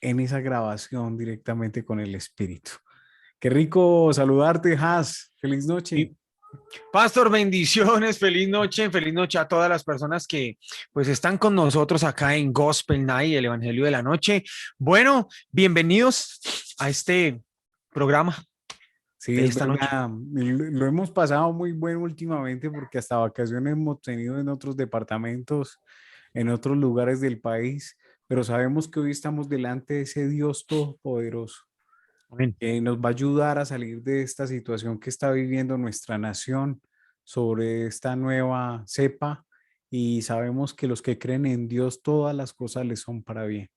en esa grabación directamente con el Espíritu. Qué rico saludarte, Has. Feliz noche. Y, Pastor, bendiciones, feliz noche a todas las personas que pues están con nosotros acá en Gospel Night, el Evangelio de la Noche. Bueno, bienvenidos a este programa Sí, de es esta noche. verdad. Lo hemos pasado muy bueno últimamente porque hasta vacaciones hemos tenido en otros departamentos, en otros lugares del país, pero sabemos que hoy estamos delante de ese Dios todopoderoso Amén. que nos va a ayudar a salir de esta situación que está viviendo nuestra nación sobre esta nueva cepa y sabemos que los que creen en Dios todas las cosas les son para bien.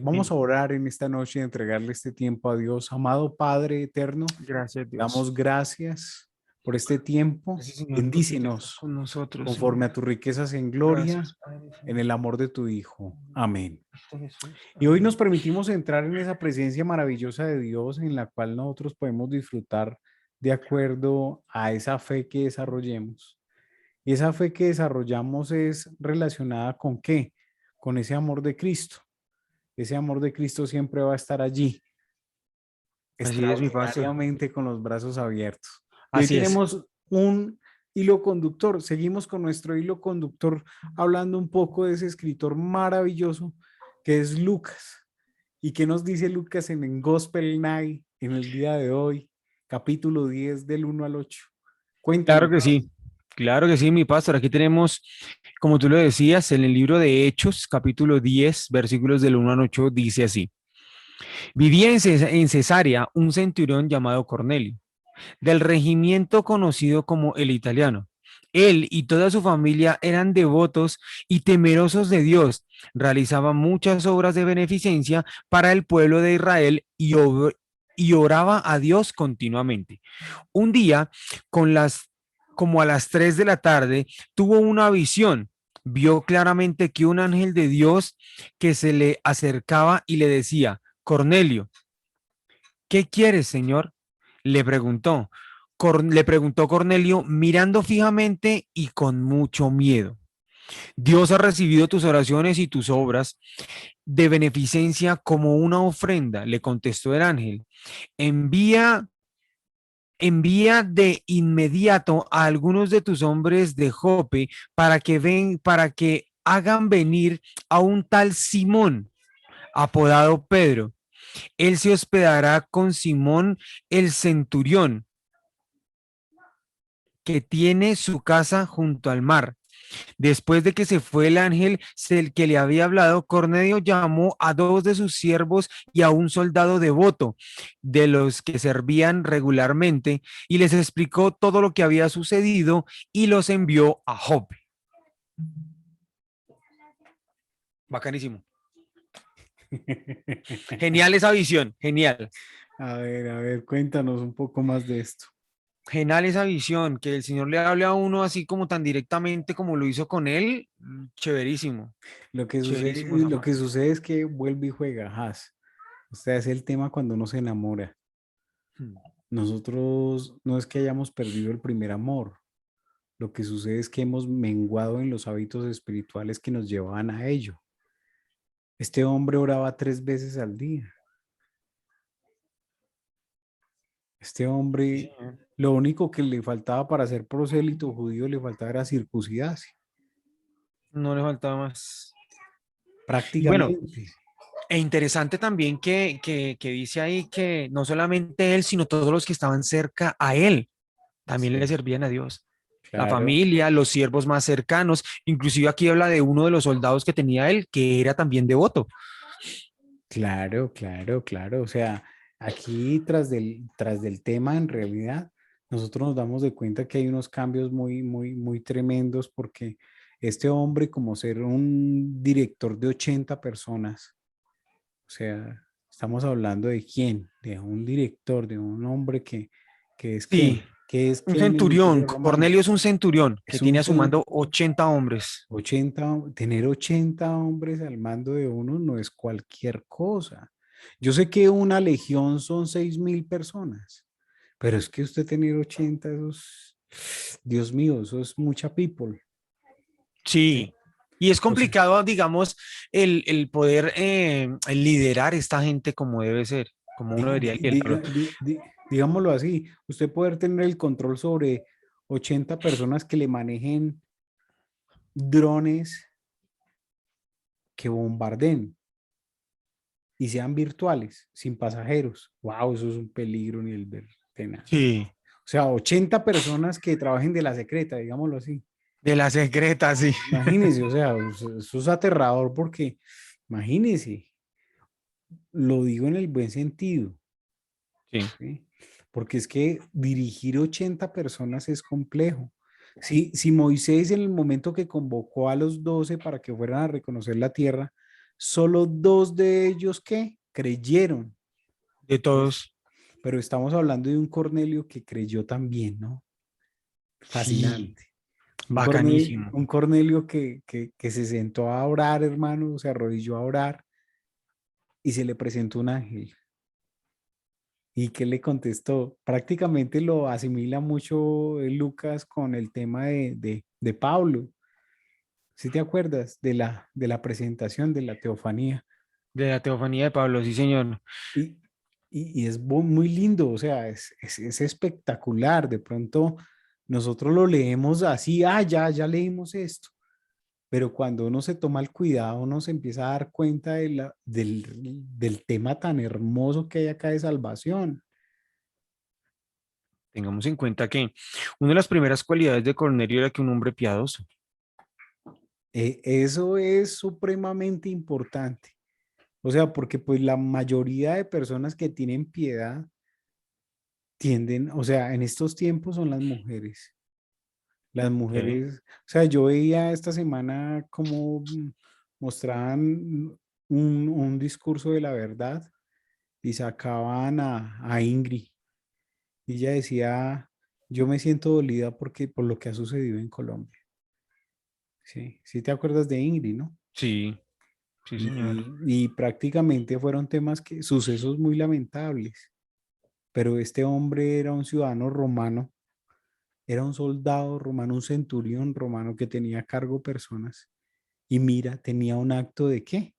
Vamos Amén. a orar en esta noche y entregarle este tiempo a Dios. Amado Padre eterno, Gracias, damos Dios. gracias por este tiempo. Gracias, Señor, porque tú estás Bendícenos con nosotros, conforme a Señor. tus riquezas en gloria, Gracias, Padre en Santo. el amor de tu Hijo. Amén. Cristo Jesús. Y hoy nos Amén. permitimos entrar en esa presencia maravillosa de Dios en la cual nosotros podemos disfrutar de acuerdo a esa fe que desarrollemos. Y esa fe que desarrollamos es relacionada con qué? Con ese amor de Cristo. Ese amor de Cristo siempre va a estar allí, Así es, mi pastor. extraordinariamente con los brazos abiertos. Y hoy Así es. tenemos un hilo conductor. Seguimos con nuestro hilo conductor hablando un poco de ese escritor maravilloso que es Lucas. ¿Y qué nos dice Lucas en Gospel Night en el día de hoy? Capítulo 10 del 1 al 8. Cuéntanos. Claro que sí, mi pastor. Aquí tenemos, como tú lo decías, en el libro de Hechos, capítulo 10, versículos del 1 al 8, dice así. Vivía en Cesarea un centurión llamado Cornelio, del regimiento conocido como el italiano. Él y toda su familia eran devotos y temerosos de Dios. Realizaban muchas obras de beneficencia para el pueblo de Israel y oraba a Dios continuamente. Un día, como a las 3 de la tarde, tuvo una visión. Vio claramente que un ángel de Dios que se le acercaba y le decía, Cornelio, ¿qué quieres, Señor? Le preguntó. Le preguntó Cornelio mirando fijamente y con mucho miedo. Dios ha recibido tus oraciones y tus obras de beneficencia como una ofrenda, le contestó el ángel. Envía envía de inmediato a algunos de tus hombres de Jope para que hagan venir a un tal Simón, apodado Pedro. Él se hospedará con Simón el centurión, que tiene su casa junto al mar. Después de que se fue el ángel el que le había hablado, Cornelio llamó a dos de sus siervos y a un soldado devoto de los que servían regularmente y les explicó todo lo que había sucedido y los envió a Jope. Bacanísimo. Genial esa visión, genial. A ver, cuéntanos un poco más de esto. Genial esa visión, que el Señor le hable a uno así como tan directamente como lo hizo con él. Chéverísimo, chéverísimo esa Lo que parte. sucede es que vuelve y juega, Has. O sea, es el tema cuando uno se enamora. Hmm. Nosotros no es que hayamos perdido el primer amor. Lo que sucede es que hemos menguado en los hábitos espirituales que nos llevaban a ello. Este hombre oraba 3 veces al día. Este Sí, hombre, señor. lo único que le faltaba para ser prosélito judío, le faltaba era circuncidarse, No le faltaba más. Y bueno, prácticamente. e interesante también que dice ahí que no solamente él, sino todos los que estaban cerca a él también le Sí, servían a Dios. La claro, familia, los siervos más cercanos, inclusive aquí habla de uno de los soldados que tenía él, que era también devoto. claro. O sea, aquí tras del tema, en realidad, nosotros nos damos de cuenta que hay unos cambios muy tremendos porque este hombre, como ser un director de 80 personas, o sea, estamos hablando de quién, de un director, de un hombre que es Sí, que un en el centurión. Imperio Romano. Cornelio es un centurión que Es un tiene a su mando 80 hombres. 80, tener 80 hombres al mando de uno no es cualquier cosa. Yo sé que una legión son 6.000 personas, pero es que usted tener 80, Dios mío, eso es mucha people. ¿Sí? Sí, Y es O sea, complicado, digamos, el poder el liderar esta gente como debe ser, como uno debería liderarlo. digámoslo así, usted poder tener el control sobre 80 personas que le manejen drones que bombarden y sean virtuales, sin pasajeros. Wow, eso es un peligro ni el ver tenaz. Sí, O sea, 80 personas que trabajen de la secreta, digámoslo así. de la secreta, sí. Imagínese, o sea, eso es aterrador porque, imagínese, lo digo en el buen sentido, Sí, ¿sí? Porque es que dirigir 80 personas es complejo. Si Moisés en el momento que convocó a los 12 para que fueran a reconocer la tierra, solo dos de ellos que creyeron. de Pues, todos. pero estamos hablando de un Cornelio que creyó también, ¿no? Sí, Fascinante. bacanísimo. Un Cornelio que se sentó a orar, hermano, se arrodilló a orar y se le presentó un ángel. ¿Y qué le contestó? Prácticamente lo asimila mucho Lucas con el tema de Pablo. ¿Sí te acuerdas de la presentación de la teofanía? De la teofanía de Pablo, sí, señor. Y, y es muy lindo, o sea, es espectacular. De pronto nosotros lo leemos así, ya leímos esto. Pero cuando uno se toma el cuidado, uno se empieza a dar cuenta del tema tan hermoso que hay acá de salvación. Tengamos en cuenta que una de las primeras cualidades de Cornelio era que un hombre piadoso. Eso es supremamente importante. O sea, porque pues la mayoría de personas que tienen piedad tienden, o sea, en estos tiempos son las mujeres. Las Ok. mujeres, o sea, yo veía esta semana como mostraban un discurso de la verdad y sacaban a Ingrid y ella decía, yo me siento dolida porque por lo que ha sucedido en Colombia. Sí, sí te acuerdas de Ingrid, ¿no? Sí, sí, señor. Y prácticamente fueron temas que, sucesos muy lamentables, pero este hombre era un ciudadano romano, era un soldado romano, un centurión romano que tenía a cargo personas y mira, tenía un acto de qué?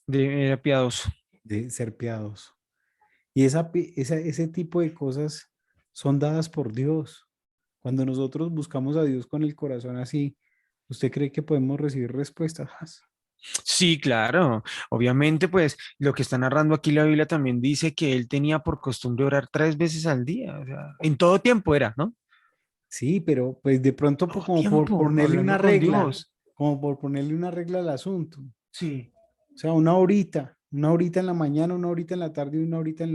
Era piadoso. De ser piadoso. Y ese tipo de cosas son dadas por Dios. Cuando nosotros buscamos a Dios con el corazón así, ¿usted cree que podemos recibir respuestas? Sí, claro. Obviamente, pues lo que está narrando aquí la Biblia también dice que él tenía por costumbre orar 3 veces al día. O sea, en todo tiempo era, ¿no? Sí, pero pues de pronto Todo como por tiempo, ponerle una hablando con regla, Dios. como por ponerle una regla al asunto. Sí. O sea, una horita en la mañana, una horita en la tarde y una horita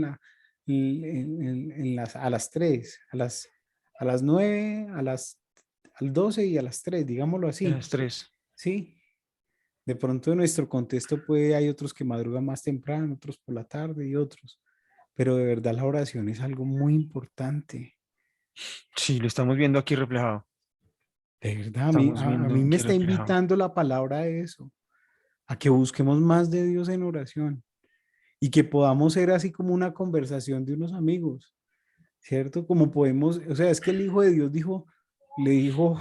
a las 3, a las 9, al 12 y a las 3, digámoslo De así. las 3. Sí, de pronto en nuestro contexto hay otros que madrugan más temprano, otros por la tarde y otros. Pero de verdad la oración es algo muy importante. Sí, lo estamos viendo aquí reflejado. De verdad, Estamos a viendo mí me aquí está reflejado. invitando la palabra a eso, a que busquemos más de Dios en oración y que podamos ser así como una conversación de unos amigos, ¿cierto? Como podemos, o sea, es que el Hijo de Dios le dijo,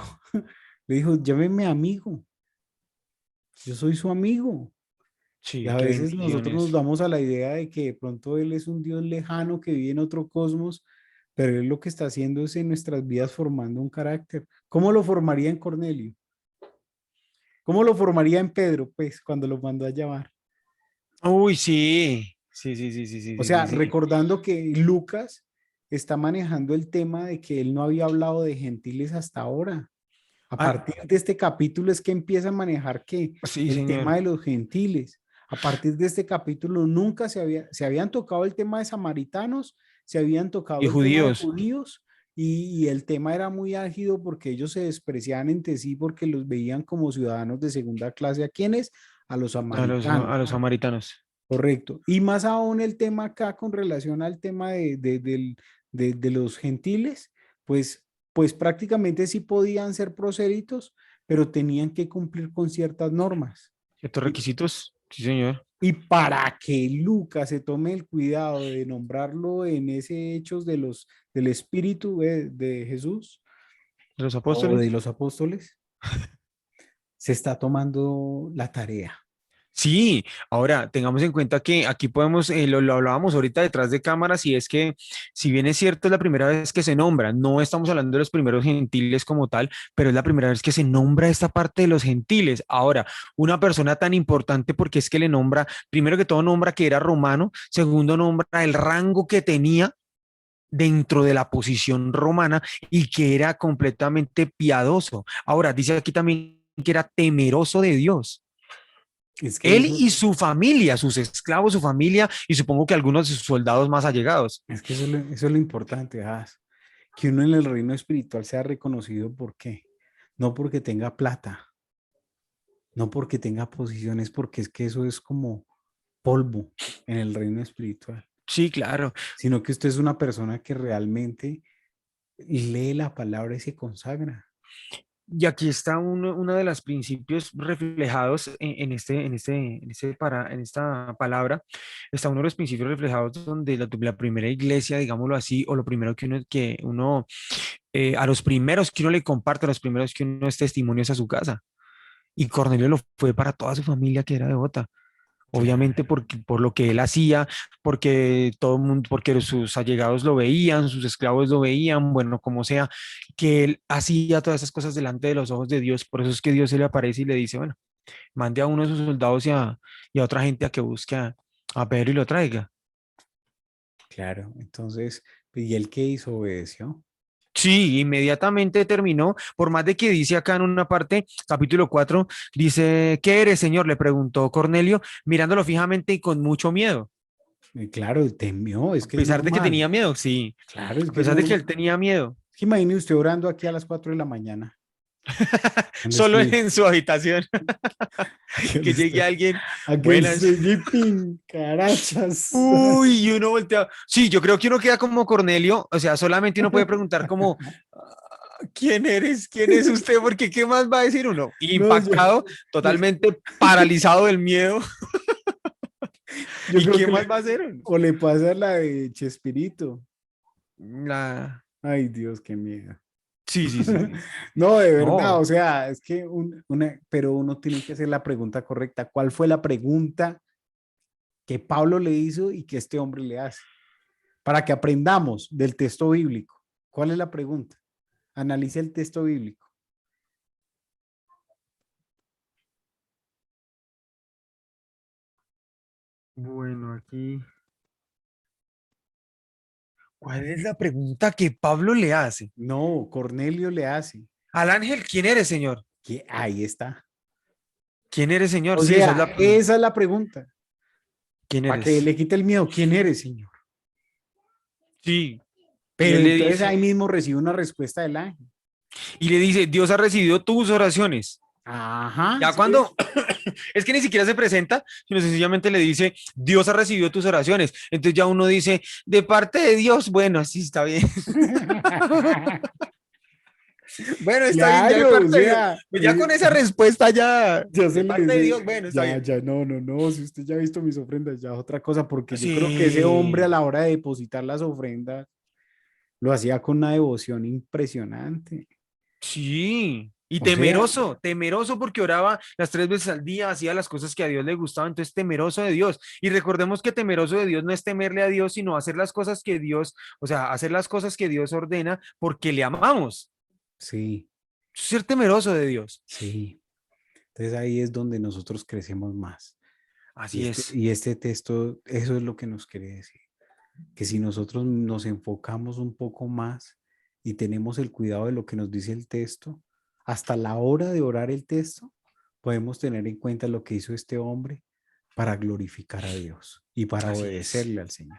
le dijo, llámeme amigo, yo soy su amigo. Y Sí, a qué veces nosotros nos bendiciones. damos a la idea de que de pronto Él es un Dios lejano que vive en otro cosmos, pero Él lo que está haciendo es en nuestras vidas formando un carácter. ¿Cómo lo formaría en Cornelio? ¿Cómo lo formaría en Pedro, pues, cuando lo mandó a llamar? Uy, sí. Sí, sí, sí, sí, sí, O sí, sí, sea, sí. recordando que Lucas está manejando el tema de que él no había hablado de gentiles hasta ahora. A Ah, partir de este capítulo es que empieza a manejar que sí, el tema señor. de los gentiles. A partir de este capítulo nunca se habían tocado el tema de samaritanos, se habían Y tocado el tema de judíos. judíos y el tema era muy álgido porque ellos se despreciaban entre sí porque los veían como ciudadanos de segunda clase. ¿A quiénes? A los A samaritanos. los samaritanos. Correcto. Y más aún el tema acá con relación al tema de los gentiles, pues, pues prácticamente sí podían ser prosélitos, pero tenían que cumplir con ciertas normas. ¿Ciertos Y, requisitos? Sí, señor. y para que Lucas se tome el cuidado de nombrarlo en ese Hechos del Espíritu de Jesús De los o de apóstoles. los apóstoles, se está tomando la tarea. Sí, ahora tengamos en cuenta que aquí podemos, lo hablábamos ahorita detrás de cámaras, y es que si bien es cierto, es la primera vez que se nombra, no estamos hablando de los primeros gentiles como tal, pero es la primera vez que se nombra esta parte de los gentiles. Ahora, una persona tan importante, porque es que le nombra, primero que todo nombra que era romano, segundo nombra el rango que tenía dentro de la posición romana y que era completamente piadoso. Ahora, dice aquí también que era temeroso de Dios. Es que Él eso, y su familia, sus esclavos, su familia, y supongo que algunos de sus soldados más allegados. es que eso es lo importante, que uno en el reino espiritual sea reconocido. ¿Por qué? No porque tenga plata, no porque tenga posiciones, porque es que eso es como polvo en el reino espiritual, Sí, claro. sino que usted es una persona que realmente lee la palabra y se consagra. Y aquí está uno de los principios reflejados en esta palabra. Está uno de los principios reflejados donde la primera iglesia, digámoslo así, o lo primero que uno a los primeros que uno le comparte, a los primeros que uno es testimonio es a su casa. Y Cornelio lo fue para toda su familia que era devota. Obviamente Claro, por lo que él hacía, porque todo el mundo, porque sus allegados lo veían, sus esclavos lo veían, bueno, como sea, que él hacía todas esas cosas delante de los ojos de Dios. Por eso es que Dios se le aparece y le dice, bueno, mande a uno de sus soldados y a otra gente a que busque a Pedro y lo traiga. claro. Entonces, ¿y él qué hizo? Obedeció. Sí, inmediatamente terminó, por más de que dice acá en una parte, capítulo 4 dice, ¿qué eres, Señor? Le preguntó Cornelio, mirándolo fijamente y con mucho miedo. Y claro, temió, es A que es pesar de que normal. tenía miedo, sí, Claro, es a que es pesar de que normal. él tenía miedo, Es que imagine usted orando aquí a las 4 de la mañana. ¿Dónde solo estoy? en su habitación, ¿Dónde que llegue estoy? alguien, Aquí buenas, estoy, Jipín, carachas. uy, y uno voltea. Sí, yo creo que uno queda como Cornelio, o sea, solamente uno puede preguntar como, ¿quién eres? ¿Quién es usted? Porque ¿qué más va a decir uno? No, Impactado, yo, totalmente paralizado del miedo. yo ¿Y creo qué que más va a hacer? o le pasa la de Chespirito. La... Ay, Dios, qué miedo. Sí, sí, sí, sí. No, de verdad, No, o sea, es que pero uno tiene que hacer la pregunta correcta. ¿Cuál fue la pregunta que Pablo le hizo y que este hombre le hace? Para que aprendamos del texto bíblico. ¿Cuál es la pregunta? Analice el texto bíblico. bueno, aquí. ¿Cuál es la pregunta que Pablo le hace? No, Cornelio le hace. Al ángel, ¿quién eres, Señor? Que ahí está. ¿Quién eres, Señor? O Sí, esa es sea, la pregunta. esa es la pregunta. ¿Quién Para que eres? le quite el miedo. ¿Quién eres, Señor? Sí. Y Pero él le entonces ahí dice, mismo recibe una respuesta del ángel. Dios ha recibido tus oraciones. Ajá, Ya ¿sí cuando, ves? es que ni siquiera se presenta, sino sencillamente le dice, Dios ha recibido tus oraciones. Entonces ya uno dice, de parte de Dios, bueno, sí, está bien. Bueno, está bien, ya de Claro, o parte de Dios. sea, Pues ya con esa respuesta ya, ya se de le parte de dice, Dios, bueno, está ya, bien. ya, no, no, no, si usted ya ha visto mis ofrendas, ya es otra cosa, porque yo creo que ese hombre a Sí, la hora de depositar las ofrendas lo hacía con una devoción impresionante. sí. Y O sea, temeroso, temeroso porque oraba las 3 veces al día, hacía las cosas que a Dios le gustaban, entonces temeroso de Dios. Y recordemos que temeroso de Dios no es temerle a Dios, sino hacer las cosas que Dios, o sea, hacer las cosas que Dios ordena porque le amamos. sí, Ser temeroso de Dios. sí. Entonces ahí es donde nosotros crecemos más. Así es. Y este texto, eso es lo que nos quiere decir, que si nosotros nos enfocamos un poco más y tenemos el cuidado de lo que nos dice el texto, hasta la hora de orar el texto, podemos tener en cuenta lo que hizo este hombre para glorificar a Dios y para Así es. obedecerle al Señor.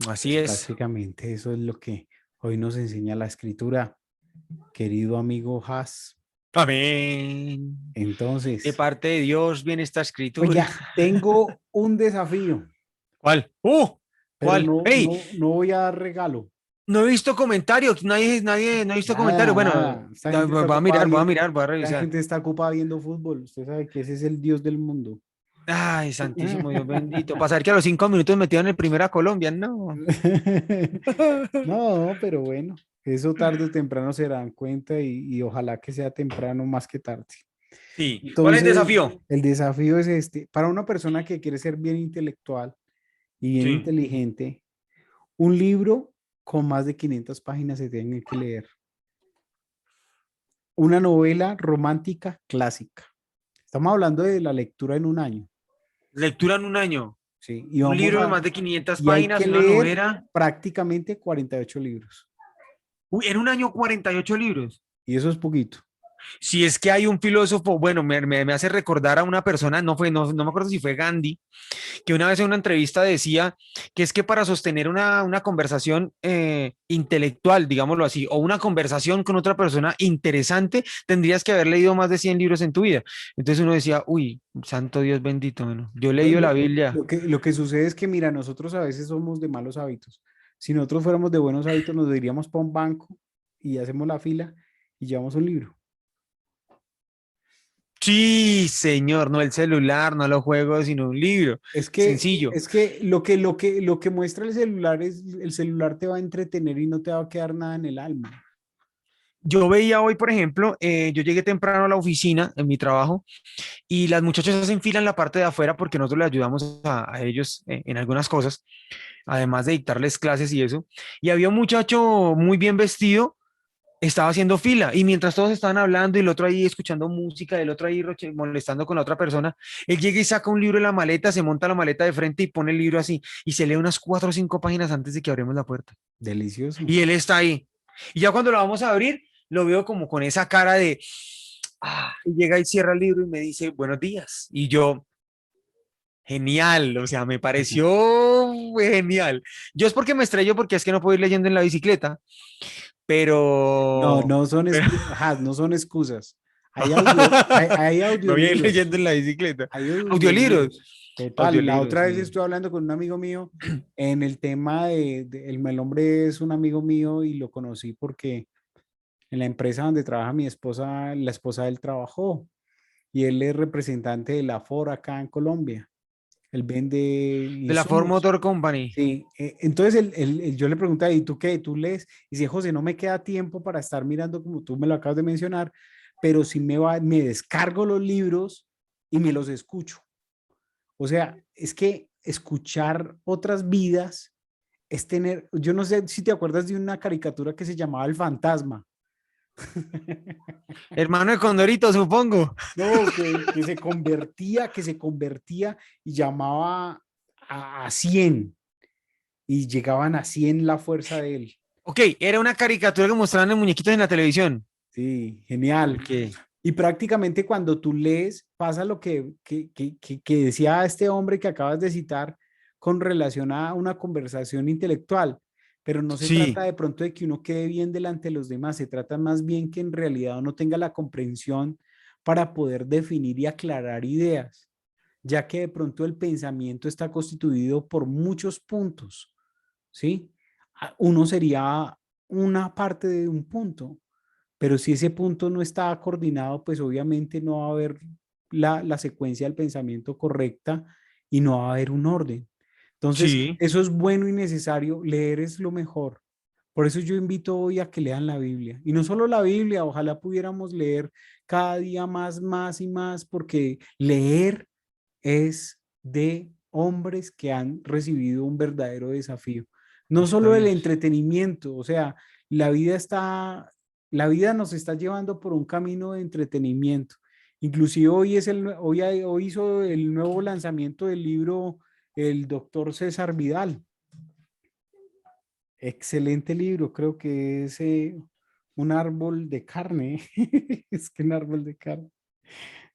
Así Pues es. prácticamente eso es lo que hoy nos enseña la escritura, querido amigo Has. Amén. De Entonces, parte de Dios viene esta escritura. oiga, tengo un desafío, ¿Cuál? pero ¿Cuál? ¡Hey! no voy a dar regalo. No he visto comentarios. Nadie, no ha visto comentarios. Nada, Bueno, nada. Esta gente está voy a ocupada mirar, voy a viendo, mirar, voy a esta revisar. gente está ocupada viendo fútbol. Usted sabe que ese es el Dios del mundo. Ay, santísimo Dios bendito. Pasar que a los 5 minutos metieron el primero a Colombia, no. No, pero bueno, eso tarde o temprano se dan cuenta y ojalá que sea temprano más que tarde. Sí. ¿Cuál es el Entonces, desafío? el desafío es este, para una persona que quiere ser bien intelectual y bien Sí. inteligente, un libro con más de 500 páginas se tiene que leer. Una novela romántica clásica. Estamos hablando de la lectura en un año, Lectura en un año. ¿sí? Y Un vamos libro de a, más de 500 y hay que páginas, una leer novela. prácticamente 48 libros. Uy, en un año 48 libros. Y eso es poquito. Si es que hay un filósofo, bueno, me hace recordar a una persona, no me acuerdo si fue Gandhi, que una vez en una entrevista decía que es que para sostener una conversación intelectual, digámoslo así, o una conversación con otra persona interesante, tendrías que haber leído más de 100 libros en tu vida. Entonces uno decía, uy, santo Dios bendito, bueno, yo he Lo, leído la lo- Biblia. lo que sucede es que, mira, nosotros a veces somos de malos hábitos. Si nosotros fuéramos de buenos hábitos, nos diríamos para un banco y hacemos la fila y llevamos un libro. Sí, señor, no el celular, no los juegos, sino un libro. Sencillo. Es que lo que muestra el celular es el celular te va a entretener y no te va a quedar nada en el alma. Yo veía hoy, por ejemplo, yo llegué temprano a la oficina en mi trabajo y las muchachas hacen fila en la parte de afuera porque nosotros les ayudamos a ellos en algunas cosas, además de dictarles clases y eso. Y había un muchacho muy bien vestido, estaba haciendo fila y mientras todos estaban hablando y el otro ahí escuchando música, el otro ahí molestando con la otra persona, él llega y saca un libro de la maleta, se monta la maleta de frente y pone el libro así y se lee unas 4 o 5 páginas antes de que abramos la puerta. Delicioso. Y él está ahí. Y ya cuando lo vamos a abrir, lo veo como con esa cara de, y llega y cierra el libro y me dice, buenos días. Y yo, genial, o sea, me pareció genial. Yo es porque me estrello porque es que no puedo ir leyendo en la bicicleta, No, pero, pero ajá, no son excusas. Hay me voy a ir audiolibros, leyendo en la bicicleta. hay Audiolibros, audiolibros. Total, la audiolibros, otra vez sí. estuve hablando con un amigo mío en el tema el hombre es un amigo mío y lo conocí porque en la empresa donde trabaja mi esposa, la esposa de él trabajó y él es representante de la Ford acá en Colombia. Él vende De la Ford insumos. Motor Company. Sí, entonces yo le pregunté, ¿y tú qué? ¿Tú lees? Y dice, José, no me queda tiempo para estar mirando como tú me lo acabas de mencionar, pero sí me descargo los libros y me los escucho. O sea, es que escuchar otras vidas es tener, yo no sé si te acuerdas de una caricatura que se llamaba El Fantasma. Hermano de Condorito, supongo. No, que se convertía y llamaba a 100 y llegaban a 100 la fuerza de él. Ok, era una caricatura que mostraban en muñequitos en la televisión. Sí, genial. Ok. Y prácticamente cuando tú lees, pasa lo que decía este hombre que acabas de citar con relación a una conversación intelectual, pero no se trata Sí, de pronto de que uno quede bien delante de los demás, se trata más bien que en realidad uno tenga la comprensión para poder definir y aclarar ideas, ya que de pronto el pensamiento está constituido por muchos puntos, ¿sí? Uno sería una parte de un punto, pero si ese punto no está coordinado, pues obviamente no va a haber la secuencia del pensamiento correcta y no va a haber un orden. Entonces, sí. eso es bueno y necesario. Leer es lo mejor. Por eso yo invito hoy a que lean la Biblia. Y no solo la Biblia, ojalá pudiéramos leer cada día más, más y más, porque leer es de hombres que han recibido un verdadero desafío. No Está solo el bien. entretenimiento, o sea, la vida está, la vida nos está llevando por un camino de entretenimiento. Inclusive hoy hizo el nuevo lanzamiento del libro el doctor César Vidal. Excelente libro, creo que es un árbol de carne. Es que un árbol de carne.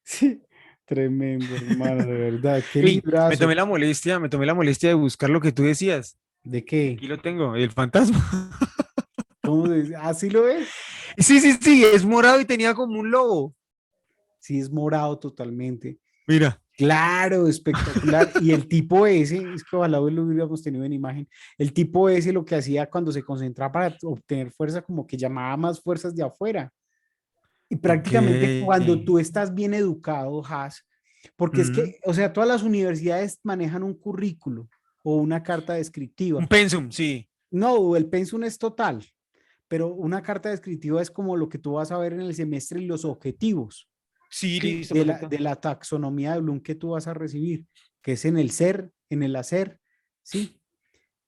Sí, tremendo, hermano, de verdad. Qué Ey, librazo. me tomé la molestia de buscar lo que tú decías. ¿De Y qué? aquí lo tengo, el fantasma. ¿Cómo se dice? ¿Así lo ves? Sí, sí, sí, es morado y tenía como un lobo. Sí, es morado totalmente. Mira. Claro, espectacular. Y el tipo ese, es que ojalá hoy lo hubiéramos tenido en imagen, el tipo ese lo que hacía cuando se concentraba para obtener fuerza, como que llamaba más fuerzas de afuera. Y Ok. prácticamente cuando tú estás bien educado, Has, porque es Mm. que, o sea, todas las universidades manejan un currículo o una carta Un descriptiva. pensum, sí. No, el pensum es total, pero una carta descriptiva es como lo que tú vas a ver en el semestre y los objetivos. Sí, ¿sí? listo, perfecto. De la taxonomía de Bloom que tú vas a recibir, que es en el ser, en el hacer, ¿sí?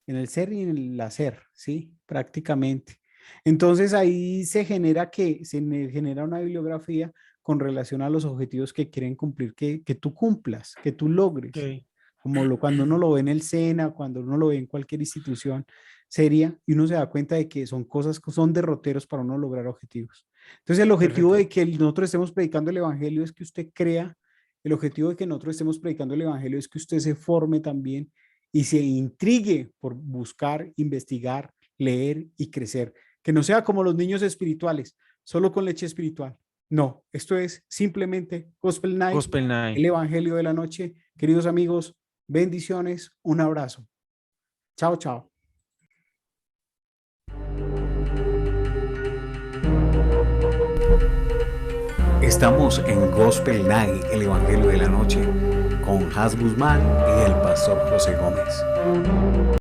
En el ser y en el hacer, ¿sí? Prácticamente. Entonces ahí genera una bibliografía con relación a los objetivos que quieren cumplir, que tú cumplas, que tú logres, Ok, como cuando uno lo ve en el SENA, cuando uno lo ve en cualquier institución seria, y uno se da cuenta de que son cosas, son derroteros para uno lograr objetivos. Entonces el objetivo perfecto. de que nosotros estemos predicando el evangelio es que usted crea, el objetivo de que nosotros estemos predicando el evangelio es que usted se forme también y se intrigue por buscar, investigar, leer y crecer. Que no sea como los niños espirituales, solo con leche espiritual. No, esto es simplemente Gospel Night, Gospel Night. el Evangelio de la Noche. Queridos amigos, bendiciones, un abrazo. Chao, chao. Estamos en Gospel Night, el Evangelio de la Noche, con Has Guzmán y el pastor José Gómez.